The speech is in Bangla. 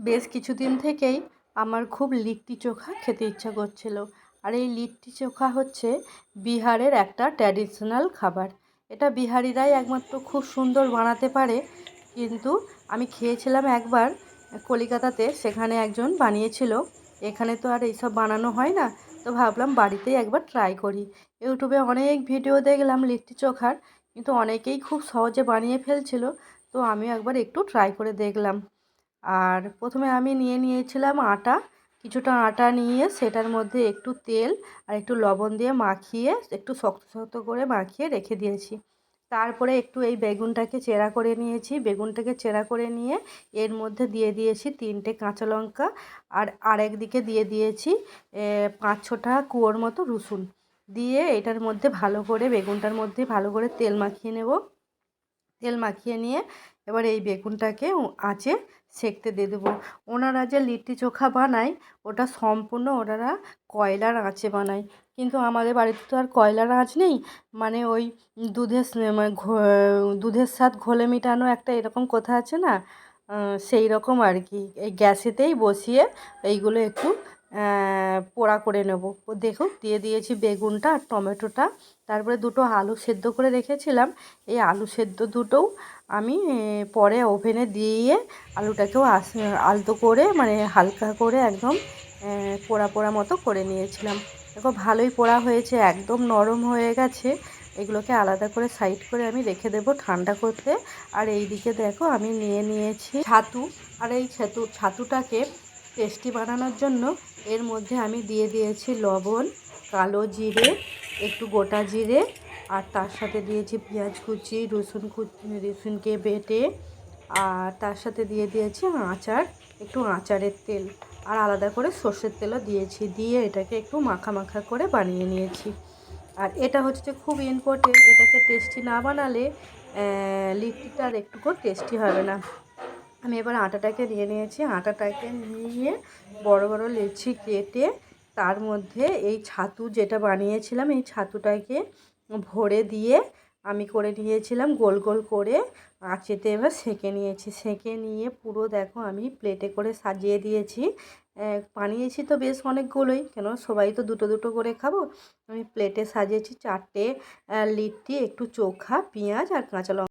বেশ কিছুদিন থেকেই আমার খুব লিট্টি চোখা খেতে ইচ্ছা করছিল। আর এই লিট্টি চোখা হচ্ছে বিহারের একটা ট্র্যাডিশনাল খাবার। এটা বিহারিরাই একমাত্র খুব সুন্দর বানাতে পারে। কিন্তু আমি খেয়েছিলাম একবার কলিকাতাতে, সেখানে একজন বানিয়েছিল। এখানে তো আর এইসব বানানো হয় না, তো ভাবলাম বাড়িতেই একবার ট্রাই করি। ইউটিউবে অনেক ভিডিও দেখলাম লিট্টি চোখার, কিন্তু অনেকেই খুব সহজে বানিয়ে ফেলছিল। তো আমি একবার একটু ট্রাই করে দেখলাম। আর প্রথমে আমি নিয়েছিলাম আটা। কিছুটা আটা নিয়ে সেটার মধ্যে একটু তেল আর একটু লবণ দিয়ে মাখিয়ে একটু শক্ত শক্ত করে মাখিয়ে রেখে দিয়েছি। তারপরে একটু এই বেগুনটাকে চেরা করে নিয়েছি। বেগুনটাকে চেরা করে নিয়ে এর মধ্যে দিয়ে দিয়েছি 3টে কাঁচা লঙ্কা। আর আরেকদিকে দিয়ে দিয়েছি 5-6টা কুয়োর মতো রসুন। দিয়ে এটার মধ্যে ভালো করে, বেগুনটার মধ্যে ভালো করে তেল মাখিয়ে নেব। তেল মাখিয়ে নিয়ে এবার এই বেগুনটাকে আঁচে সেঁকতে দিয়ে দেবো। ওনারা যে লিট্টি চোখা বানায় ওটা সম্পূর্ণ ওনারা কয়লার আঁচে বানায়, কিন্তু আমাদের বাড়িতে তো আর কয়লার আঁচ নেই। মানে ওই মানে দুধের স্বাদ ঘোলে মিটানো একটা এরকম কথা আছে না, সেই রকম আর কি। এই গ্যাসেতেই বসিয়ে এইগুলো একটু পোড়া করে নেব। দেখুন দিয়ে দিয়েছি বেগুনটা আর টমেটোটা। তারপরে 2টো আলু সেদ্ধ করে রেখেছিলাম। এই আলু সেদ্ধ দুটোও আমি পরে ওভেনে দিয়ে আলুটাকেও আলতো করে, মানে হালকা করে একদম পোড়া পোড়া মতো করে নিয়েছিলাম। দেখো ভালোই পোড়া হয়েছে, একদম নরম হয়ে গেছে। এগুলোকে আলাদা করে সাইড করে আমি রেখে দেবো ঠান্ডা করতে। আর এই দিকে দেখো আমি নিয়েছি ছাতু। আর এই ছাতুটাকে টেস্টি বানানোর জন্য এর মধ্যে আমি দিয়ে দিয়েছি লবণ, কালো জিরে, একটু গোটা জিরে, আর তার সাথে দিয়েছি পেঁয়াজ কুচি, রসুনকে বেটে, আর তার সাথে দিয়ে দিয়েছি আচার, একটু আচারের তেল, আর আলাদা করে সর্ষের তেলও দিয়েছি। দিয়ে এটাকে একটু মাখা মাখা করে বানিয়ে নিয়েছি। আর এটা হচ্ছে খুব ইম্পর্টেন্ট, এটাকে টেস্টি না বানালে লিট্টিটা আর একটুকু টেস্টি হবে না। আমি এবার আটাটাকে নিয়েছি। আটাটাকে নিয়ে বড় বড় লেচি কেটে তার মধ্যে এই ছাতু যেটা বানিয়েছিলাম এই ছাতুটাকে ভরে দিয়ে আমি করে নিয়েছিলাম গোল গোল করে। আঁচেতে এবার সেঁকে নিয়েছি। সেঁকে নিয়ে পুরো দেখো আমি প্লেটে করে সাজিয়ে দিয়েছি। বানিয়েছি তো বেশ অনেকগুলোই, কেন সবাই তো দুটো দুটো করে খাবো। আমি প্লেটে সাজিয়েছি 4টে লিট্টি, একটু চোখা, পেঁয়াজ আর কাঁচা লঙ্কা।